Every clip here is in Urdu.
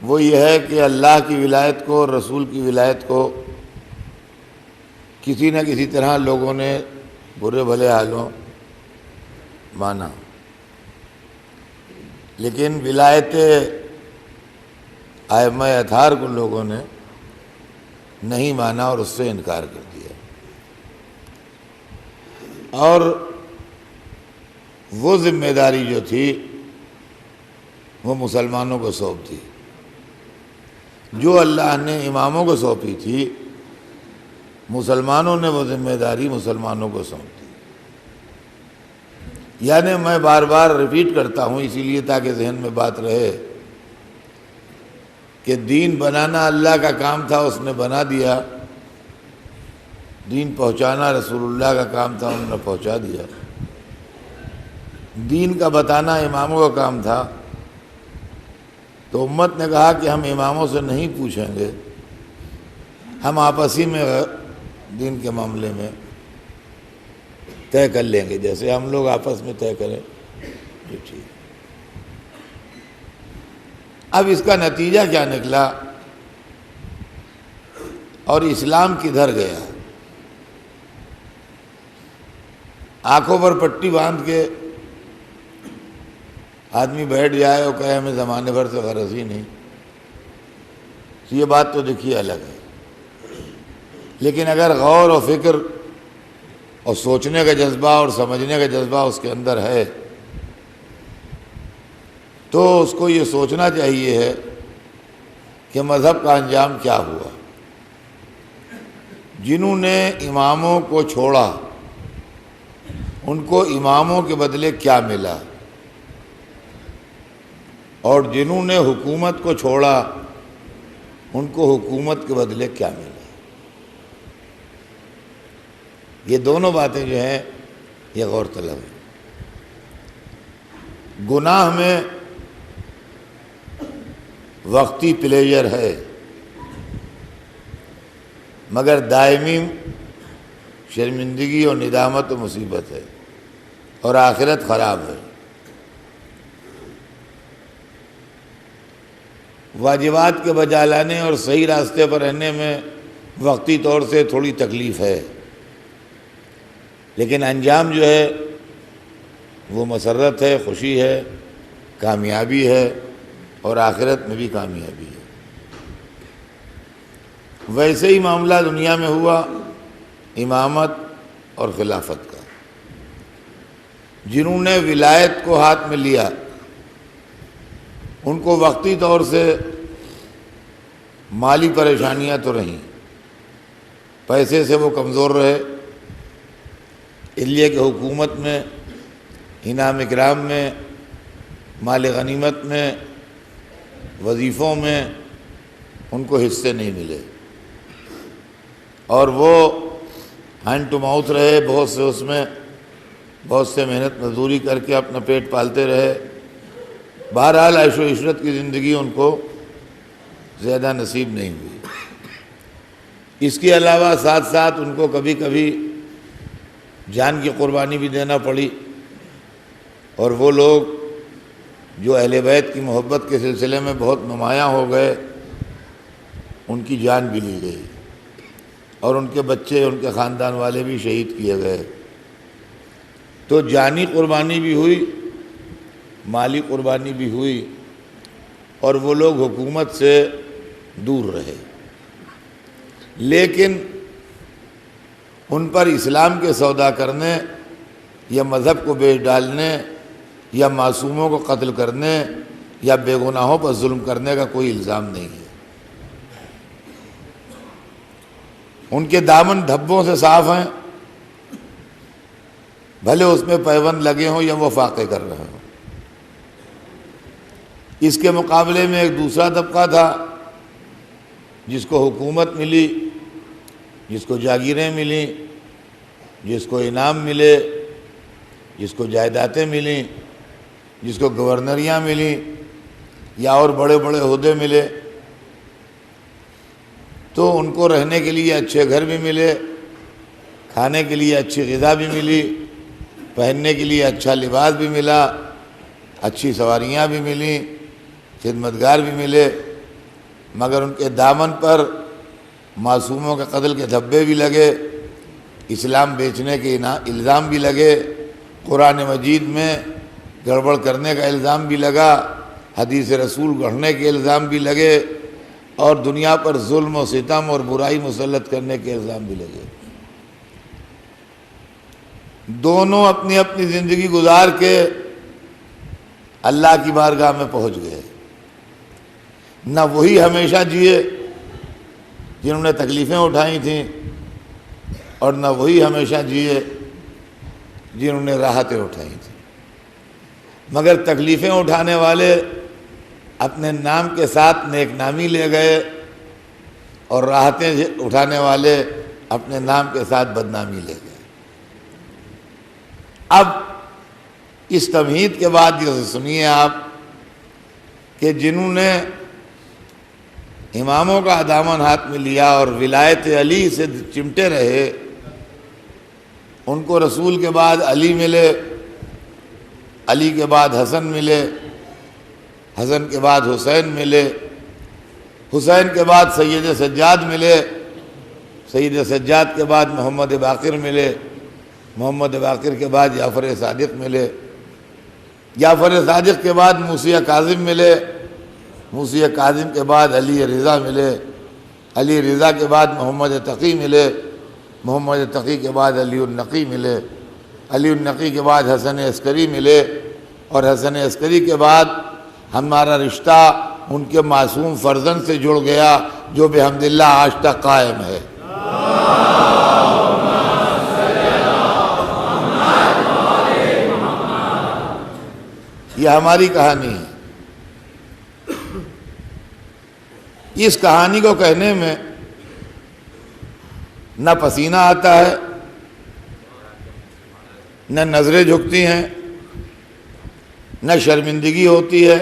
وہ یہ ہے کہ اللہ کی ولایت کو اور رسول کی ولایت کو کسی نہ کسی طرح لوگوں نے برے بھلے حالوں مانا، لیکن ولایت ائمہ اطہار کو لوگوں نے نہیں مانا اور اس سے انکار کر دیا، اور وہ ذمہ داری جو تھی وہ مسلمانوں کو سونپ دی۔ جو اللہ نے اماموں کو سونپی تھی، مسلمانوں نے وہ ذمہ داری مسلمانوں کو سونپ دی۔ یعنی میں بار بار ریپیٹ کرتا ہوں اسی لیے تاکہ ذہن میں بات رہے کہ دین بنانا اللہ کا کام تھا، اس نے بنا دیا، دین پہنچانا رسول اللہ کا کام تھا، انہوں نے پہنچا دیا، دین کا بتانا اماموں کا کام تھا۔ تو امت نے کہا کہ ہم اماموں سے نہیں پوچھیں گے، ہم آپسی میں دین کے معاملے میں طے کر لیں گے، جیسے ہم لوگ آپس میں طے کریں۔ ٹھیک، اب اس کا نتیجہ کیا نکلا اور اسلام کدھر گیا؟ آنکھوں پر پٹی باندھ کے آدمی بیٹھ جائے اور کہے ہمیں زمانے بھر سے غرض ہی نہیں، یہ بات تو دیکھیے الگ ہے۔ لیکن اگر غور و فکر اور سوچنے کا جذبہ اور سمجھنے کا جذبہ اس کے اندر ہے تو اس کو یہ سوچنا چاہیے ہے کہ مذہب کا انجام کیا ہوا۔ جنہوں نے اماموں کو چھوڑا ان کو اماموں کے بدلے کیا ملا، اور جنہوں نے حکومت کو چھوڑا ان کو حکومت کے بدلے کیا ملا۔ یہ دونوں باتیں جو ہیں یہ غور طلب ہیں۔ گناہ میں وقتی پلیجر ہے مگر دائمی شرمندگی اور ندامت و مصیبت ہے، اور آخرت خراب ہے۔ واجبات کے بجا لانے اور صحیح راستے پر رہنے میں وقتی طور سے تھوڑی تکلیف ہے، لیکن انجام جو ہے وہ مسرت ہے، خوشی ہے، کامیابی ہے، اور آخرت میں بھی کامیابی ہے۔ ویسے ہی معاملہ دنیا میں ہوا امامت اور خلافت کا۔ جنہوں نے ولایت کو ہاتھ میں لیا ان کو وقتی طور سے مالی پریشانیاں تو رہیں، پیسے سے وہ کمزور رہے، اس لیے کہ حکومت میں، انعام اکرام میں، مال غنیمت میں، وظیفوں میں ان کو حصے نہیں ملے، اور وہ ہینڈ ٹو ماؤتھ رہے، بہت سے اس میں بہت سے محنت مزدوری کر کے اپنا پیٹ پالتے رہے۔ بہرحال عیش و عشرت کی زندگی ان کو زیادہ نصیب نہیں ہوئی۔ اس کے علاوہ ساتھ ساتھ ان کو کبھی کبھی جان کی قربانی بھی دینا پڑی، اور وہ لوگ جو اہل بیت کی محبت کے سلسلے میں بہت نمایاں ہو گئے ان کی جان بھی لی گئی، اور ان کے بچے، ان کے خاندان والے بھی شہید کیے گئے۔ تو جانی قربانی بھی ہوئی، مالی قربانی بھی ہوئی، اور وہ لوگ حکومت سے دور رہے، لیکن ان پر اسلام کے سودا کرنے یا مذہب کو بیچ ڈالنے یا معصوموں کو قتل کرنے یا بے گناہوں پر ظلم کرنے کا کوئی الزام نہیں ہے۔ ان کے دامن دھبوں سے صاف ہیں، بھلے اس میں پیوند لگے ہوں یا وہ فاقے کر رہے ہوں۔ اس کے مقابلے میں ایک دوسرا طبقہ تھا جس کو حکومت ملی، جس کو جاگیریں ملیں، جس کو انعام ملے، جس کو جائیدادیں ملیں، جس کو گورنریاں ملیں یا اور بڑے بڑے عہدے ملے، تو ان کو رہنے کے لیے اچھے گھر بھی ملے، کھانے کے لیے اچھی غذا بھی ملی، پہننے کے لیے اچھا لباس بھی ملا، اچھی سواریاں بھی ملیں، خدمتگار بھی ملے، مگر ان کے دامن پر معصوموں کے قتل کے دھبے بھی لگے، اسلام بیچنے کے الزام بھی لگے، قرآن مجید میں گڑبڑ کرنے کا الزام بھی لگا، حدیث رسول گڑھنے کے الزام بھی لگے، اور دنیا پر ظلم و ستم اور برائی مسلط کرنے کے الزام بھی لگے۔ دونوں اپنی اپنی زندگی گزار کے اللہ کی بارگاہ میں پہنچ گئے۔ نہ وہی ہمیشہ جیے جنہوں نے تکلیفیں اٹھائی تھیں، اور نہ وہی ہمیشہ جیے جنہوں نے راحتیں اٹھائی تھیں، مگر تکلیفیں اٹھانے والے اپنے نام کے ساتھ نیک نامی لے گئے، اور راحتیں اٹھانے والے اپنے نام کے ساتھ بدنامی لے گئے۔ اب اس تمہید کے بعد یہ سنیے آپ کہ جنہوں نے اماموں کا دامن ہاتھ میں لیا اور ولایت علی سے چمٹے رہے، ان کو رسول کے بعد علی ملے، علی کے بعد حسن ملے، حسن کے بعد حسین ملے، حسین کے بعد سید سجاد ملے، سید سجاد کے بعد محمد باقر ملے، محمد باقر کے بعد جعفر صادق ملے، جعفر صادق کے بعد موسی کاظم ملے، موسی کاظم کے بعد علی رضا ملے، علی رضا کے بعد محمد تقی ملے، محمد تقی کے بعد علی النقی ملے، علی النقی کے بعد حسن عسکری ملے، اور حسن عسکری کے بعد ہمارا رشتہ ان کے معصوم فرزند سے جڑ گیا جو بحمداللہ آج تک قائم ہے۔ یہ ہماری کہانی ہے۔ اس کہانی کو کہنے میں نہ پسینہ آتا ہے، نہ نظریں جھکتی ہیں، نہ شرمندگی ہوتی ہے،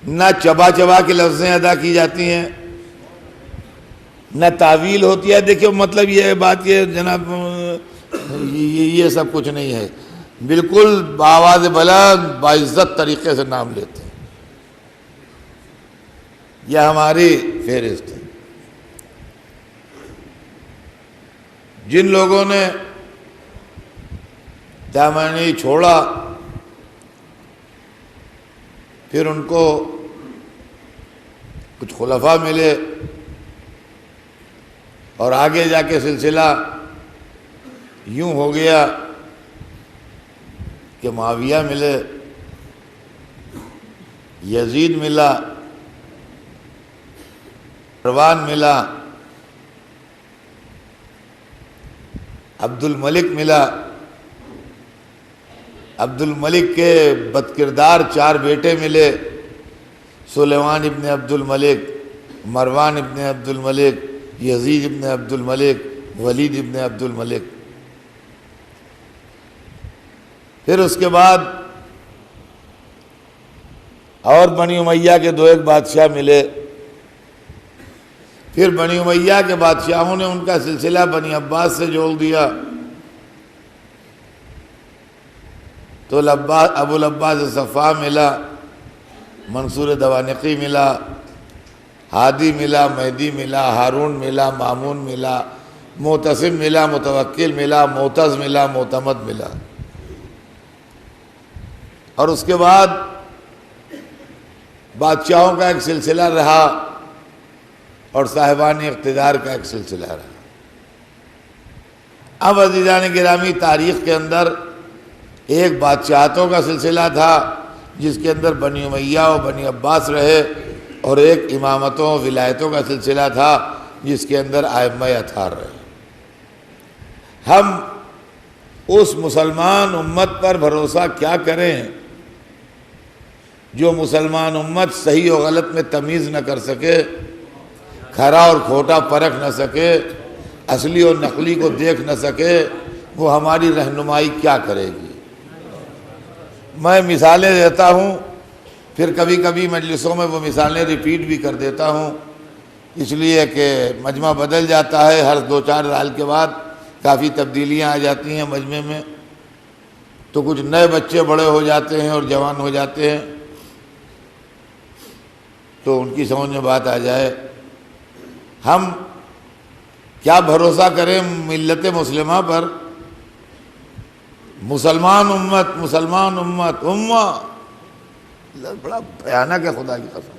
نہ چبا چبا کے لفظیں ادا کی جاتی ہیں، نہ تعویل ہوتی ہے۔ دیکھیے مطلب یہ بات یہ جناب یہ سب کچھ نہیں ہے، بالکل بآواز بلند باعزت طریقے سے نام لیتے ہیں۔ یہ ہماری فہرست ہے۔ جن لوگوں نے دامنی چھوڑا پھر ان کو کچھ خلفاء ملے، اور آگے جا کے سلسلہ یوں ہو گیا کہ معاویہ ملے، یزید ملا، مروان ملا، عبد الملک ملا۔ عبد الملک کے بدکردار 4 بیٹے ملے، سلیمان ابن عبد الملک، مروان ابن عبد الملک، یزید ابن عبد الملک، ولید ابن عبد الملک۔ پھر اس کے بعد اور بنی امیہ کے 2 ایک بادشاہ ملے، پھر بنی امیہ کے بادشاہوں نے ان کا سلسلہ بنی عباس سے جوڑ دیا، تو ابو العباس صفا ملا، منصور دوانقی ملا، ہادی ملا، مہدی ملا، ہارون ملا، مامون ملا، معتصم ملا، متوکل ملا، معتز ملا، معتمد ملا۔ اور اس کے بعد بادشاہوں کا ایک سلسلہ رہا اور صاحبان اقتدار کا ایک سلسلہ رہا۔ اب عزیزان گرامی، تاریخ کے اندر ایک بادشاہتوں کا سلسلہ تھا جس کے اندر بنی امیہ و بنی عباس رہے، اور ایک امامتوں و ولایتوں کا سلسلہ تھا جس کے اندر ائمہ اطہار رہے۔ ہم اس مسلمان امت پر بھروسہ کیا کریں جو مسلمان امت صحیح و غلط میں تمیز نہ کر سکے، کھرا اور کھوٹا پرکھ نہ سکے، اصلی اور نقلی کو دیکھ نہ سکے، وہ ہماری رہنمائی کیا کرے گی؟ میں مثالیں دیتا ہوں، پھر کبھی کبھی مجلسوں میں وہ مثالیں ریپیٹ بھی کر دیتا ہوں، اس لیے کہ مجمع بدل جاتا ہے، ہر 2-4 سال کے بعد کافی تبدیلیاں آ جاتی ہیں مجمع میں، تو کچھ نئے بچے بڑے ہو جاتے ہیں اور جوان ہو جاتے ہیں۔ تو ان کی سمجھ میں بات آ جائے۔ ہم کیا بھروسہ کریں ملت مسلمہ پر؟ مسلمان امت بڑا بھیانک ہے، خدا کی قسم۔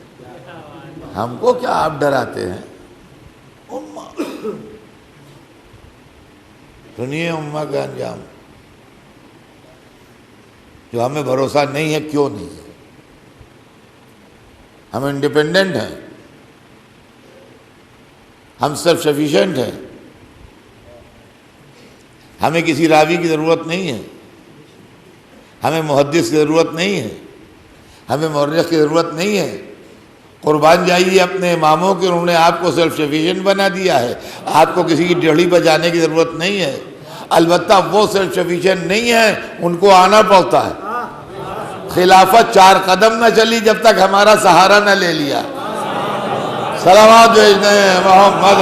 ہم کو کیا آپ ڈراتے ہیں؟ امہ، سنیے امہ کا انجام۔ جو ہمیں بھروسہ نہیں ہے، کیوں نہیں ہے؟ ہم انڈیپینڈنٹ ہیں، ہم سیلف سفیشینٹ ہیں، ہمیں کسی راوی کی ضرورت نہیں ہے، ہمیں محدث کی ضرورت نہیں ہے، ہمیں مورخ کی ضرورت نہیں ہے۔ قربان جائیے اپنے اماموں کے، انہوں نے آپ کو سیلف سفیشینٹ بنا دیا ہے، آپ کو کسی کی ڈیڑھی بجانے کی ضرورت نہیں ہے۔ البتہ وہ سیلف سفیشینٹ نہیں ہے، ان کو آنا پڑتا ہے۔ خلافت 4 قدم نہ چلی جب تک ہمارا سہارا نہ لے لیا۔ صلوات بھیجنے محمد